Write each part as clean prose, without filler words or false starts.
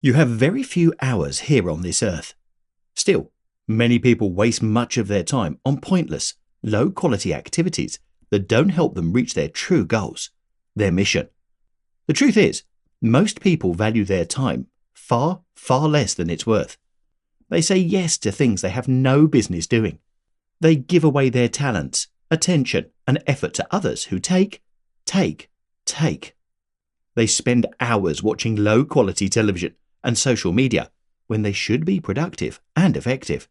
You have very few hours here on this earth. Still, many people waste much of their time on pointless, low-quality activities that don't help them reach their true goals, their mission. The truth is, most people value their time far, far less than it's worth. They say yes to things they have no business doing. They give away their talents, attention, and effort to others who take. They spend hours watching low-quality television and social media when they should be productive and effective.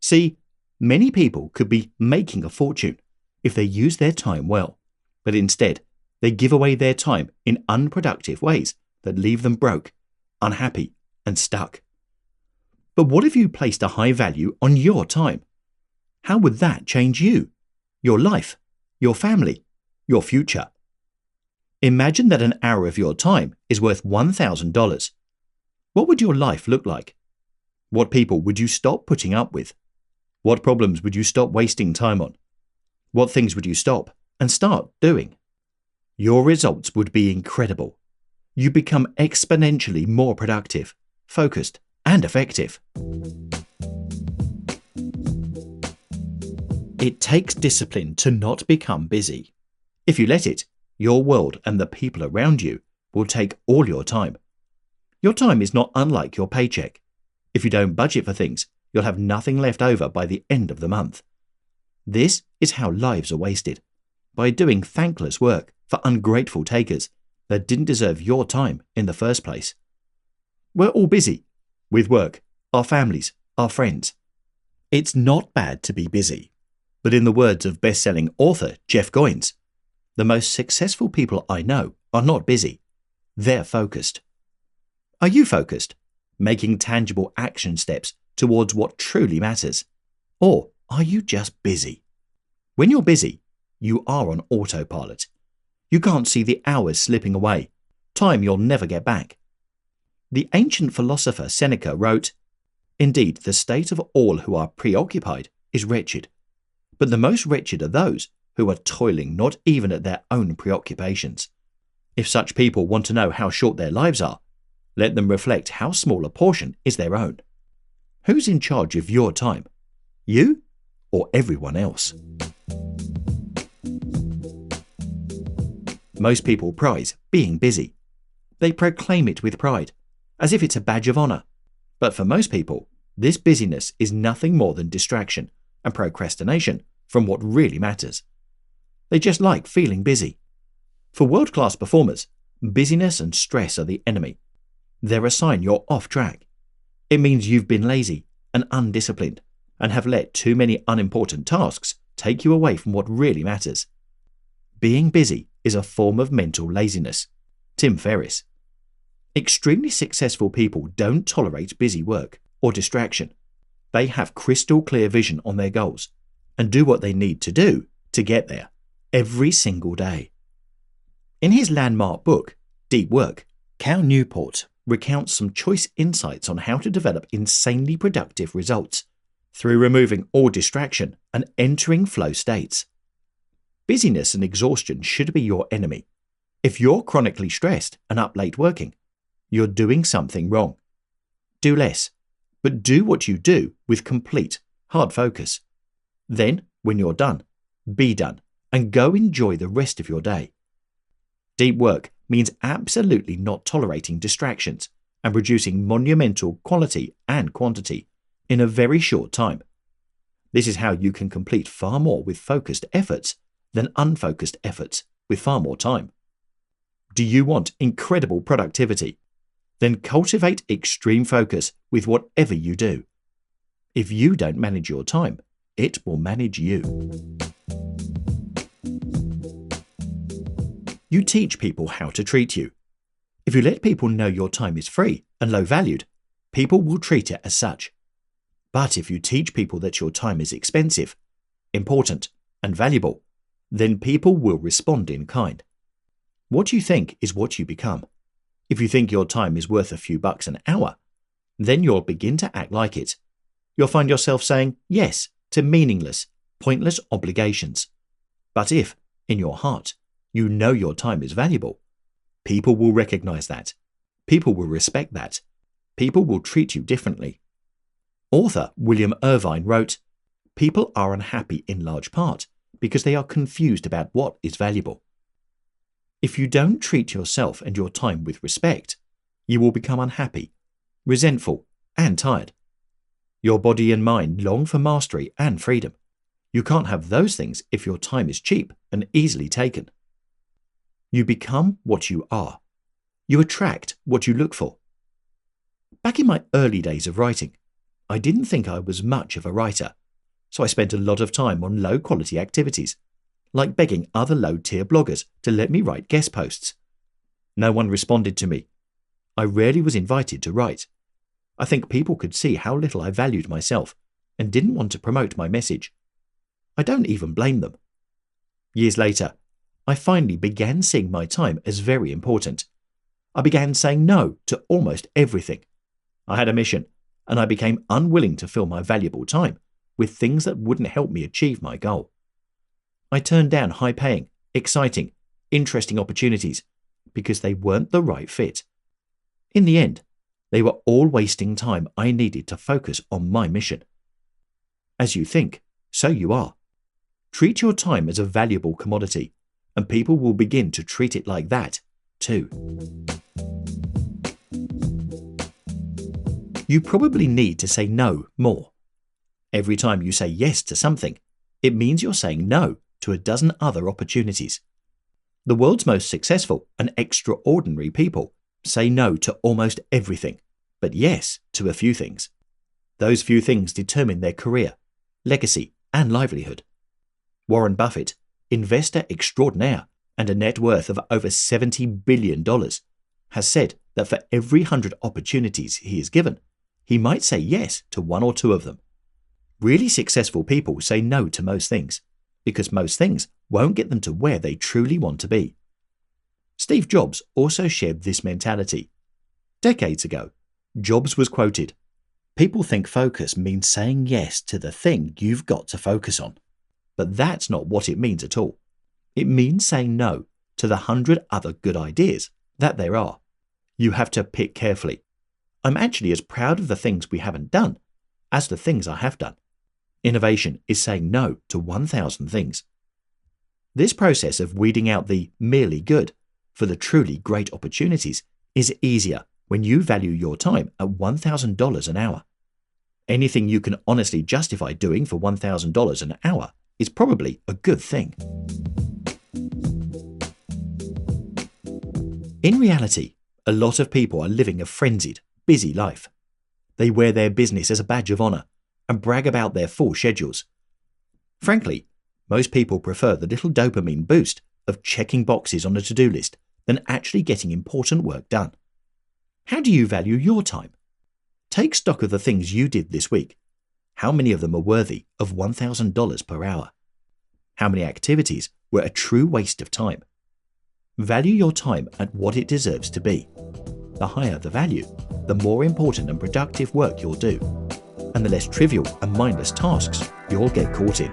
See, many people could be making a fortune if they use their time well, but instead they give away their time in unproductive ways that leave them broke, unhappy, and stuck. But what if you placed a high value on your time? How would that change you, your life, your family, your future? Imagine that an hour of your time is worth $1,000. What would your life look like? What people would you stop putting up with? What problems would you stop wasting time on? What things would you stop and start doing? Your results would be incredible. You become exponentially more productive, focused, and effective. It takes discipline to not become busy. If you let it, your world and the people around you will take all your time. Your time is not unlike your paycheck. If you don't budget for things, you'll have nothing left over by the end of the month. This is how lives are wasted, by doing thankless work for ungrateful takers that didn't deserve your time in the first place. We're all busy with work, our families, our friends. It's not bad to be busy, but in the words of best-selling author Jeff Goins, the most successful people I know are not busy, they're focused. Are you focused, making tangible action steps towards what truly matters? Or are you just busy? When you're busy, you are on autopilot. You can't see the hours slipping away, time you'll never get back. The ancient philosopher Seneca wrote, "Indeed, the state of all who are preoccupied is wretched, but the most wretched are those who are toiling not even at their own preoccupations." If such people want to know how short their lives are, let them reflect how small a portion is their own. Who's in charge of your time? You or everyone else? Most people prize being busy. They proclaim it with pride, as if it's a badge of honor. But for most people, this busyness is nothing more than distraction and procrastination from what really matters. They just like feeling busy. For world-class performers, busyness and stress are the enemy. They're a sign you're off track. It means you've been lazy and undisciplined and have let too many unimportant tasks take you away from what really matters. Being busy is a form of mental laziness. Tim Ferriss. Extremely successful people don't tolerate busy work or distraction. They have crystal clear vision on their goals and do what they need to do to get there every single day. In his landmark book, Deep Work, Cal Newport recounts some choice insights on how to develop insanely productive results through removing all distraction and entering flow states. Busyness and exhaustion should be your enemy. If you're chronically stressed and up late working, you're doing something wrong. Do less, but do what you do with complete, hard focus. Then, when you're done, be done and go enjoy the rest of your day. Deep work means absolutely not tolerating distractions and producing monumental quality and quantity in a very short time. This is how you can complete far more with focused efforts than unfocused efforts with far more time. Do you want incredible productivity? Then cultivate extreme focus with whatever you do. If you don't manage your time, it will manage you. You teach people how to treat you. If you let people know your time is free and low valued, people will treat it as such. But if you teach people that your time is expensive, important, and valuable, then people will respond in kind. What you think is what you become. If you think your time is worth a few bucks an hour, then you'll begin to act like it. You'll find yourself saying yes to meaningless, pointless obligations. But if, in your heart, you know your time is valuable, people will recognize that. People will respect that people will treat you differently. Author William Irvine wrote, "People are unhappy in large part because they are confused about what is valuable. If you don't treat yourself and your time with respect, you will become unhappy, resentful, and tired. Your body and mind long for mastery and freedom. You can't have those things if your time is cheap and easily taken. You become what you are. You attract what you look for." Back in my early days of writing, I didn't think I was much of a writer, so I spent a lot of time on low-quality activities, like begging other low-tier bloggers to let me write guest posts. No one responded to me. I rarely was invited to write. I think people could see how little I valued myself and didn't want to promote my message. I don't even blame them. Years later, I finally began seeing my time as very important. I began saying no to almost everything. I had a mission, and I became unwilling to fill my valuable time with things that wouldn't help me achieve my goal. I turned down high-paying, exciting, interesting opportunities because they weren't the right fit. In the end, they were all wasting time I needed to focus on my mission. As you think, so you are. Treat your time as a valuable commodity, and people will begin to treat it like that, too. You probably need to say no more. Every time you say yes to something, it means you're saying no to a dozen other opportunities. The world's most successful and extraordinary people say no to almost everything, but yes to a few things. Those few things determine their career, legacy, and livelihood. Warren Buffett, investor extraordinaire and a net worth of over $70 billion, has said that for every 100 opportunities he is given, he might say yes to one or two of them. Really successful people say no to most things, because most things won't get them to where they truly want to be. Steve Jobs also shared this mentality. Decades ago, Jobs was quoted, "People think focus means saying yes to the thing you've got to focus on. But that's not what it means at all. It means saying no to the 100 other good ideas that there are. You have to pick carefully. I'm actually as proud of the things we haven't done as the things I have done. Innovation is saying no to 1,000 things." This process of weeding out the merely good for the truly great opportunities is easier when you value your time at $1,000 an hour. Anything you can honestly justify doing for $1,000 an hour is probably a good thing. In reality, a lot of people are living a frenzied, busy life. They wear their business as a badge of honor and brag about their full schedules. Frankly, most people prefer the little dopamine boost of checking boxes on a to-do list than actually getting important work done. How do you value your time? Take stock of the things you did this week. How many of them are worthy of $1,000 per hour? How many activities were a true waste of time? Value your time at what it deserves to be. The higher the value, the more important and productive work you'll do, and the less trivial and mindless tasks you'll get caught in.